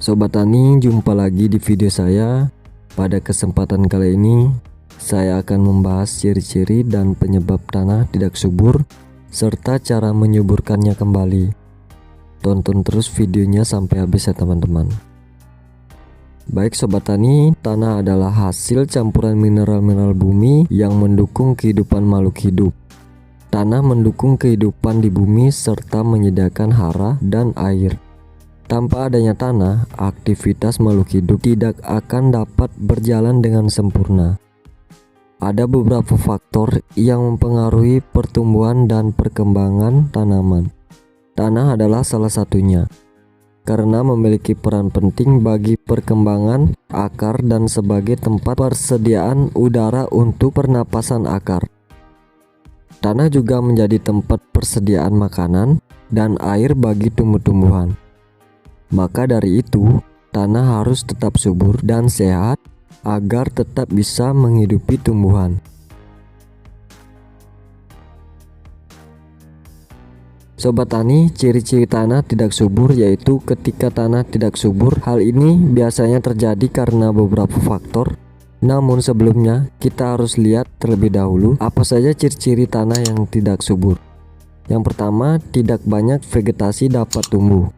Sobat Tani, jumpa lagi di video saya. Pada kesempatan kali ini, saya akan membahas ciri-ciri dan penyebab tanah tidak subur, serta cara menyuburkannya kembali. Tonton terus videonya sampai habis ya teman-teman. Baik Sobat Tani, tanah adalah hasil campuran mineral-mineral bumi yang mendukung kehidupan makhluk hidup. Tanah mendukung kehidupan di bumi serta menyediakan hara dan air. Tanpa adanya tanah, aktivitas makhluk hidup tidak akan dapat berjalan dengan sempurna. Ada beberapa faktor yang mempengaruhi pertumbuhan dan perkembangan tanaman. Tanah adalah salah satunya, karena memiliki peran penting bagi perkembangan akar dan sebagai tempat persediaan udara untuk pernapasan akar. Tanah juga menjadi tempat persediaan makanan dan air bagi tumbuh-tumbuhan. Maka dari itu, tanah harus tetap subur dan sehat agar tetap bisa menghidupi tumbuhan. Sobat Tani, ciri-ciri tanah tidak subur yaitu ketika tanah tidak subur. Hal ini biasanya terjadi karena beberapa faktor. Namun sebelumnya, kita harus lihat terlebih dahulu apa saja ciri-ciri tanah yang tidak subur. Yang pertama, tidak banyak vegetasi dapat tumbuh.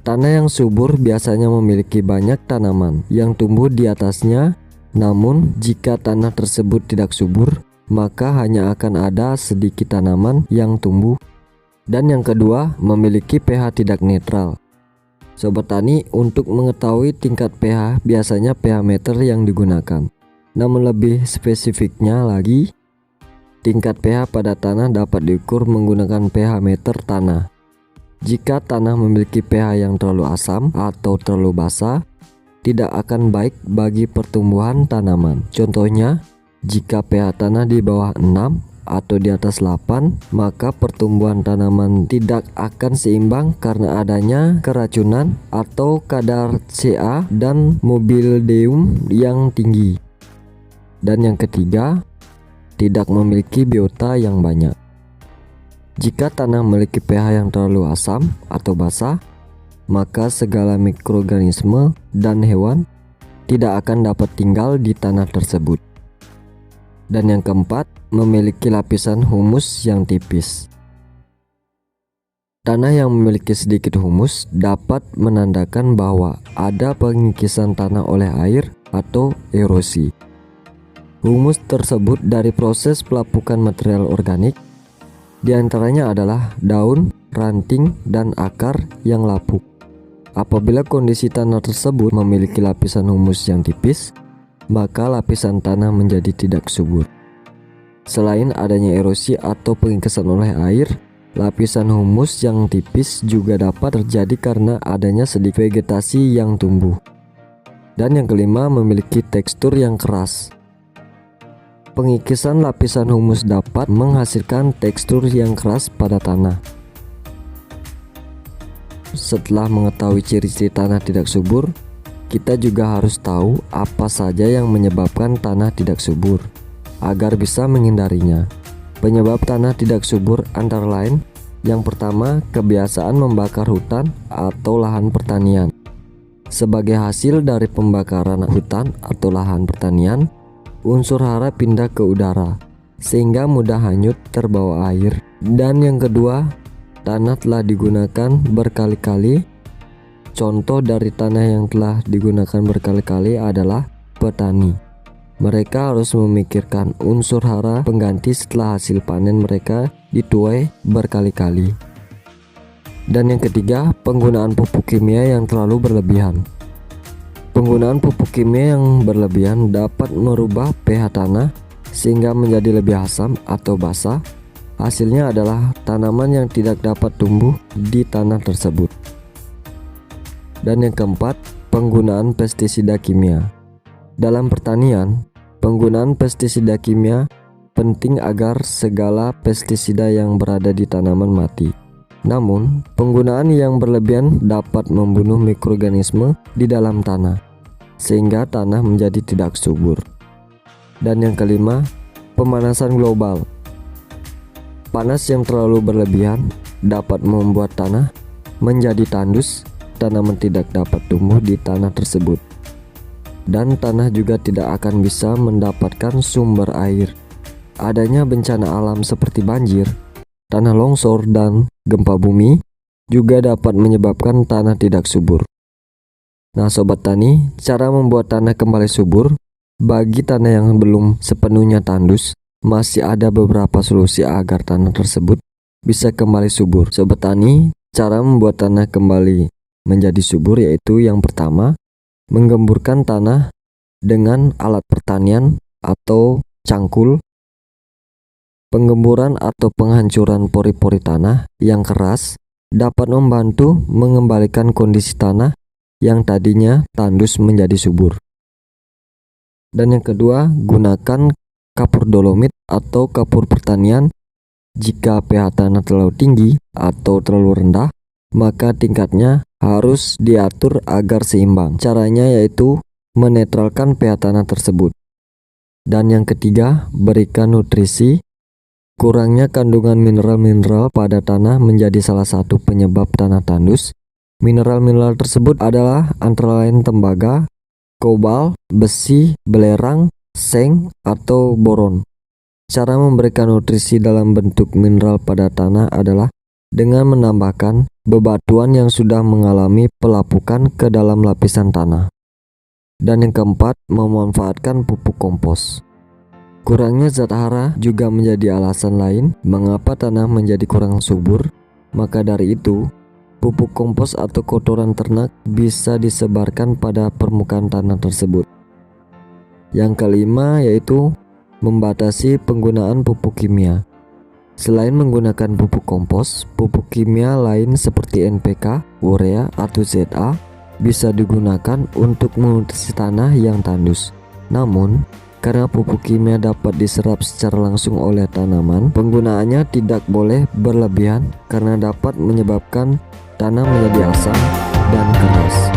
Tanah yang subur biasanya memiliki banyak tanaman yang tumbuh di atasnya, namun jika tanah tersebut tidak subur, maka hanya akan ada sedikit tanaman yang tumbuh. Dan yang kedua, memiliki pH tidak netral. Sobat Tani, untuk mengetahui tingkat pH, biasanya pH meter yang digunakan. Namun lebih spesifiknya lagi, tingkat pH pada tanah dapat diukur menggunakan pH meter tanah. Jika tanah memiliki pH yang terlalu asam atau terlalu basah, tidak akan baik bagi pertumbuhan tanaman. Contohnya, jika pH tanah di bawah 6 atau di atas 8, maka pertumbuhan tanaman tidak akan seimbang karena adanya keracunan atau kadar Ca dan mobildium yang tinggi. Dan yang ketiga, tidak memiliki biota yang banyak. Jika tanah memiliki pH yang terlalu asam atau basah, maka segala mikroorganisme dan hewan tidak akan dapat tinggal di tanah tersebut. Dan yang keempat, memiliki lapisan humus yang tipis. Tanah yang memiliki sedikit humus dapat menandakan bahwa ada pengikisan tanah oleh air atau erosi. Humus tersebut dari proses pelapukan material organik. Di antaranya adalah daun, ranting, dan akar yang lapuk. Apabila kondisi tanah tersebut memiliki lapisan humus yang tipis, maka lapisan tanah menjadi tidak subur. Selain adanya erosi atau pengikisan oleh air, lapisan humus yang tipis juga dapat terjadi karena adanya sedikit vegetasi yang tumbuh. Dan yang kelima, memiliki tekstur yang keras. Pengikisan lapisan humus dapat menghasilkan tekstur yang keras pada tanah. Setelah mengetahui ciri-ciri tanah tidak subur, kita juga harus tahu apa saja yang menyebabkan tanah tidak subur agar bisa menghindarinya. Penyebab tanah tidak subur antara lain, yang pertama, kebiasaan membakar hutan atau lahan pertanian. Sebagai hasil dari pembakaran hutan atau lahan pertanian, unsur hara pindah ke udara sehingga mudah hanyut terbawa air. Dan yang kedua, tanah telah digunakan berkali-kali. Contoh dari tanah yang telah digunakan berkali-kali adalah petani. Mereka harus memikirkan unsur hara pengganti setelah hasil panen mereka dituai berkali-kali. Dan yang ketiga, penggunaan pupuk kimia yang terlalu berlebihan. Penggunaan pupuk kimia yang berlebihan dapat merubah pH tanah sehingga menjadi lebih asam atau basah. Hasilnya adalah tanaman yang tidak dapat tumbuh di tanah tersebut. Dan yang keempat, penggunaan pestisida kimia. Dalam pertanian, penggunaan pestisida kimia penting agar segala pestisida yang berada di tanaman mati. Namun, penggunaan yang berlebihan dapat membunuh mikroorganisme di dalam tanah, sehingga tanah menjadi tidak subur. Dan yang kelima, pemanasan global. Panas yang terlalu berlebihan dapat membuat tanah menjadi tandus tanaman tidak dapat tumbuh di tanah tersebut. Dan tanah juga tidak akan bisa mendapatkan sumber air. Adanya bencana alam seperti banjir, tanah longsor, dan gempa bumi juga dapat menyebabkan tanah tidak subur. Nah sobat tani, cara membuat tanah kembali subur bagi tanah yang belum sepenuhnya tandus, masih ada beberapa solusi agar tanah tersebut bisa kembali subur. Sobat tani, cara membuat tanah kembali menjadi subur yaitu yang pertama, menggemburkan tanah dengan alat pertanian atau cangkul. Penggemburan atau penghancuran pori-pori tanah yang keras dapat membantu mengembalikan kondisi tanah yang tadinya tandus menjadi subur. Dan yang kedua, gunakan kapur dolomit atau kapur pertanian. Jika pH tanah terlalu tinggi atau terlalu rendah, maka tingkatnya harus diatur agar seimbang. Caranya yaitu menetralkan pH tanah tersebut. Dan yang ketiga, berikan nutrisi. Kurangnya kandungan mineral-mineral pada tanah menjadi salah satu penyebab tanah tandus. Mineral-mineral tersebut adalah antara lain tembaga, kobalt, besi, belerang, seng, atau boron. Cara memberikan nutrisi dalam bentuk mineral pada tanah adalah dengan menambahkan bebatuan yang sudah mengalami pelapukan ke dalam lapisan tanah. Dan yang keempat, memanfaatkan pupuk kompos. Kurangnya zat hara juga menjadi alasan lain mengapa tanah menjadi kurang subur. Maka dari itu, pupuk kompos atau kotoran ternak bisa disebarkan pada permukaan tanah tersebut. Yang kelima yaitu membatasi penggunaan pupuk kimia. Selain menggunakan pupuk kompos, pupuk kimia lain seperti NPK, urea, atau ZA bisa digunakan untuk menutrisi tanah yang tandus. Namun, karena pupuk kimia dapat diserap secara langsung oleh tanaman, penggunaannya tidak boleh berlebihan karena dapat menyebabkan tanah menjadi asam dan keras.